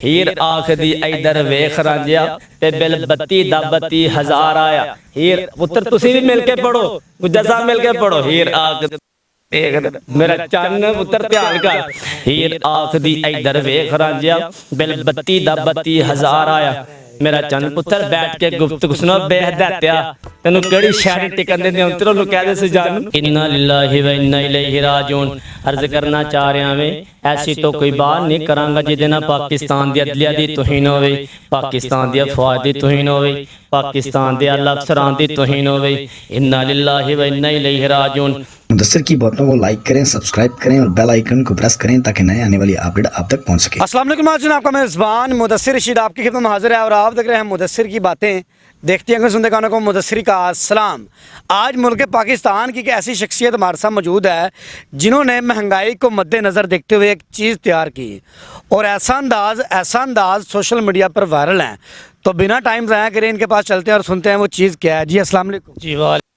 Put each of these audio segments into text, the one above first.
हीर आखदी इधर वेख रांझिया ते बिल 32 दा 32,000 आया। हीर पुत्र तुसी भी मिल के पढ़ो, गुज्जर साहब मिल के पढ़ो। हीर आख मेरा चन्न पुत्र ध्यान कर। हीर आखदी इधर वेख रांझिया बिल 32 दा 32,000 आया। मेरा चन्न पुत्र बैठ के गुफ्तगू सुनो बेहदात्या तेनू केड़ी शायरी टिकन दे अंतरों नु कह दे सजान इन्ना लिल्लाहि व इन्ना इलैहि राजिऊन। अर्ज करना चाह रहा मैं ऐसी तो कोई बात नहीं करांगा जिहदे नाल पाकिस्तान दी अदलिया दी तौहीन होवे, पाकिस्तान दी फौज दी तौहीन होवे, पाकिस्तान दे आला अफसरान दी तौहीन होवे। इन्ना लिल्लाहि व इन्ना इलैहि राजिऊन। मुदस्सिर की बातों को लाइक करें, सब्सक्राइब करें और बेल आइकन को प्रेस करें ताकि नए आने वाली अपडेट आप तक पहुंच सके। अस्सलाम वालेकुम नाज़रीन, आपका मेज़बान मुदस्सिर रशीद आपकी खिदमत में हाजिर है और आप देख रहे हैं मुदस्सिर की बातें। देखते हैं सुनते गानों को मुदस्सिर का सलाम। आज मुल्क पाकिस्तान की एक ऐसी शख्सियत हमारे साथ मौजूद है जिन्होंने महंगाई को मद्देनज़र देखते हुए एक चीज़ तैयार की और ऐसा अंदाज़ सोशल मीडिया पर वायरल है। तो बिना टाइम ज़ाया करें इनके पास चलते हैं और सुनते हैं वो चीज़ क्या है। जी अस्सलाम वालेकुम। जी वाले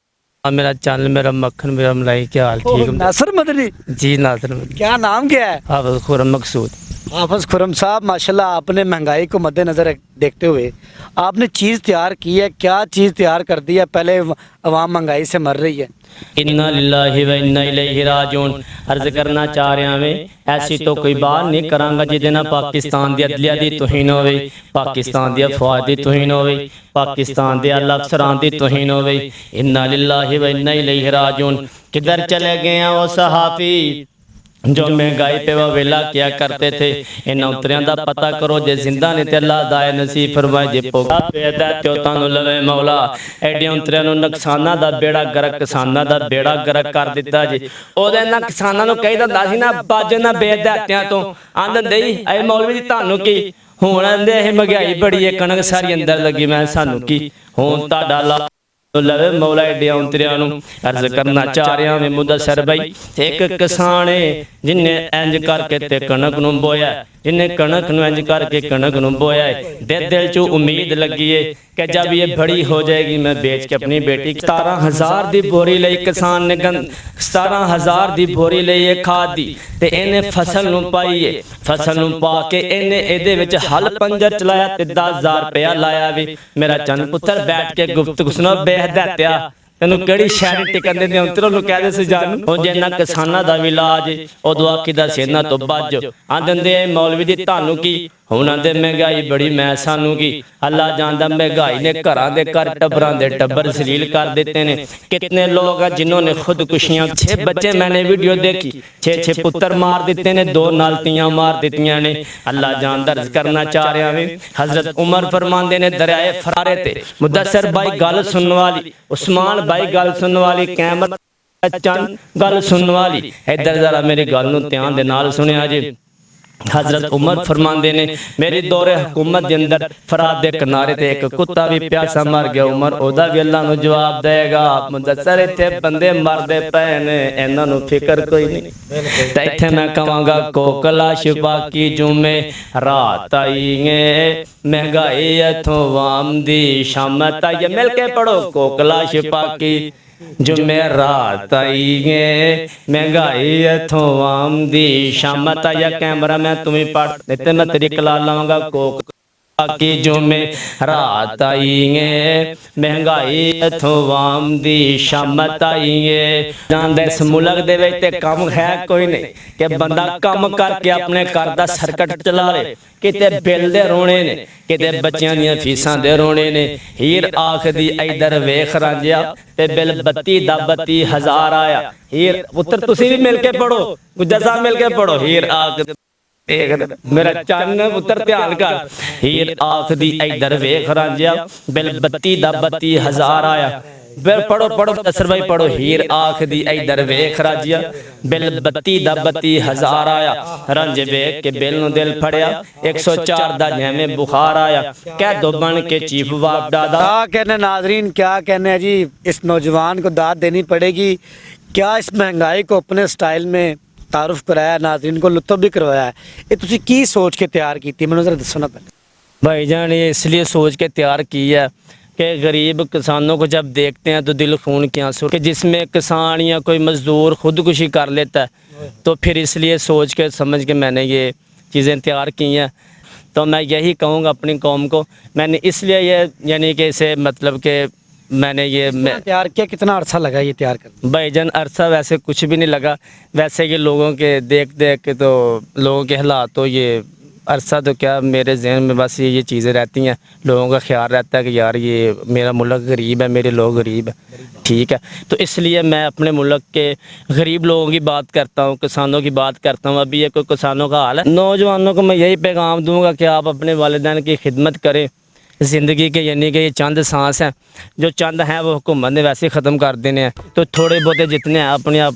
मेरा चन्न मेरा मक्खन मेरा मलाई, क्या हाल? ठीक है नासिर मदनी जी। नासिर मदनी। क्या नाम क्या है? हाफिज खुर्रम मकसूद। हाफिज खुर्रम साहब, माशाल्लाह आपने महंगाई को मद्देनज़र देखते हुए आपने चीज़ तैयार की है। क्या चीज़ तैयार कर दी है? पहले अवाम महंगाई से मर रही है। इन्ना लिल्लाहि व इन्ना इलैहि राजिऊन। अर्ज करना चाह रहा मैं ऐसी तो कोई बात नहीं करांगा जिहदे नाल पाकिस्तान दी अदलिया दी तौहीन होवे, पाकिस्तान दी फौज दी तौहीन होवे, पाकिस्तान दे आला अफसरान दी तौहीन होवे। इन्ना लिल्लाहि व इन्ना इलैहि राजिऊन। किधर चले गए हैं वो सहाफ़ी जो महंगाई पे वो वेला किया करते थे? इन उतरियां दा पता करो जे जिंदा ने ते अल्लाह दाए नसीब फरमाए जे पोगा पैदा त्यो तानु लवे मौला। एडियां उतरियां नु नुकसानां दा बेड़ा गरक, किसानां दा बेड़ा गरक कर दिता जी। ओदे ना किसानां नु कहीदा हुंदा सी ना बाज ना बेदातियां तो आंदे ऐ मौलवी जी तानु की हुण आंदे ਇਹ महंगाई बड़ी है कणक सारी अंदर लगी मैं सानू की हुण ताड़ा ला लवे मौला। एडियां उतरियां नु अर्ज करना चाह रहा मैं मुदस्सिर भाई एक किसान है जिन्हें इंज करके ते कणक नूं बोया, जिन्हें कणक नूं इंज करके कणक नूं बोया है। दिल च उम्मीद लगी है कि जब ये बड़ी हो जाएगी मैं बेच के अपनी बेटी 17,000 दी बोरी लई किसान ने 17,000 दी बोरी लई है खाद दी ते इन्हें फसल नूं पाई है। फसल नूं पा के इन्हें एदे विच हल पंजर चलाया ते 10,000 रुपया लाया भी। मेरा चन्न पुत्र बैठ के गुफ्तगू सुनो बेहदात्या तेनू केड़ी शायरी टिकन दे अंतरों नु कह दे सजान हो जे ना किसानां दा भी इलाज उदों आखीदा सेना तो बज आंदे मौलवी दी तानू की हुण आंदे महंगाई बड़ी मैं सानू की। अल्लाह जानदा महंगाई ने घरां दे घर टब्बरां दे टब्बर जलील कर देते ने। कितने लोग हैं जिन्होंने खुदकुशियां 6 बच्चे मैंने वीडियो देखी 6 पुत्र मार दिते ने, 2 नालतियां मार दित्तियां ने। अल्लाह जानदा अर्ज करना चाह रहा मैं हजरत उमर फरमांदे ने दरियाए फरारे ते मुदस्सिर भाई गल सुनने वाली, उस्मान भाई गल सुनने वाली, कैमर चंद गल सुनने वाली इधर जरा मेरी गल नूं ध्यान दे नाल सुनिया जी। हजरत उमर फरमांदे ने मेरी दौरे हुकूमत के अंदर फरात दे किनारे ते एक कुत्ता भी प्यासा मर गया। उमर ओदा भी अल्लाह नूं जवाब देगा। मुदस्सिर इत्थे बंदे मरदे पए ने इन्हां नूं फिकर कोई नहीं ते इत्थे मैं कहांगा कोकला शिपा की जुमे रात आई है महंगाई इथों वाम दी शामत आई। मिल के पढ़ो कोकला शिपा की जुमेरात आई है महंगाई इथों आम दी शामत आई। कैमरा मैं तुम्हें पढ़ देते मैं तेरी कला लाऊंगा कोक की जुमेरात आई है महंगाई इथों आम दी शामत आई है। जानदे इस मुल्क दे विच ते कम है कोई नहीं कि बंदा कम करके अपने घर दा सर्कट चला ले। किते बिल दे रोने ने, किते बच्चियां दियां फीसां दे रोने ने। हीर आखदी इधर वेख रांझिया ते बिल 32 दा 32,000 आया। हीर पुत्र तुसी भी मिल के पढ़ो, गुज्जर साहब मिल के पढ़ो। हीर आखदी मेरा चन्न पुत्र ध्यान कर। हीर आखदी इधर वेख रांझिया बिल 32 दा 32,000 आया। पढ़ो पढ़ो मुदस्सिर भाई पढ़ो। हीर आखदी इधर वेख रांझिया बिल 32 दा 32,000 आया। रांझे वेख के बिल नूं दिल फड़िया 104 दा जिवें बुखार आया। कह दो बन के चीफ बाप दादा। क्या कहने नाजरीन, क्या कहने जी, इस नौजवान को दाद देनी पड़ेगी। क्या इस महंगाई को अपने स्टाइल में तारुफ कराया, नाजरीन को लुत्फ भी करवाया है। ये तुसी की सोच के तैयार की थी, मैनूं जरा दसो ना पहले। भाईजान ये इसलिए सोच के तैयार की है कि गरीब किसानों को जब देखते हैं तो दिल खून के आंसू कि जिसमें किसान या कोई मज़दूर खुदकुशी कर लेता है तो फिर इसलिए सोच के समझ के मैंने ये चीज़ें तैयार की हैं। तो मैं यही कहूँगा अपनी कौम को, मैंने इसलिए ये यानी कि इसे मतलब कि मैंने ये तैयार किया, कितना अरसा लगा ये तैयार करने? भाईजान अरसा वैसे कुछ भी नहीं लगा, वैसे कि लोगों के देख देख के तो लोगों के हालात तो ये अरसा तो क्या, मेरे जहन में बस ये चीज़ें रहती हैं, लोगों का ख्याल रहता है कि यार ये मेरा मुल्क गरीब है, मेरे लोग गरीब है, ठीक है। तो इसलिए मैं अपने मुल्क के गरीब लोगों की बात करता हूँ, किसानों की बात करता हूँ। अभी ये कोई किसानों का हाल है, नौजवानों को मैं यही पैगाम दूँगा कि आप अपने वालिदैन की खिदमत करें। ज़िंदगी के यानी कि ये चंद सांस हैं, जो चंद हैं वो हुकूमत ने वैसे ही ख़त्म कर देने हैं, तो थोड़े बहुत जितने हैं अपने आप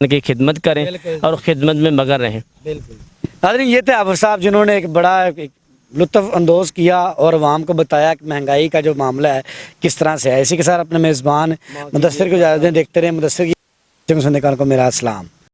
की खिदमत करें और ख़िदमत में मगन रहें। बिल्कुल। नाज़रीन, ये थे आफर साहब जिन्होंने एक बड़ा लुत्फ़ अंदोज़ किया और आवाम को बताया कि महंगाई का जो मामला है किस तरह से है। इसी के साथ अपने मेज़बान मुदस्सिर को इजाज़त दें। देखते रहे मुदस्सिर की सुनने का को मेरा अस्सलाम।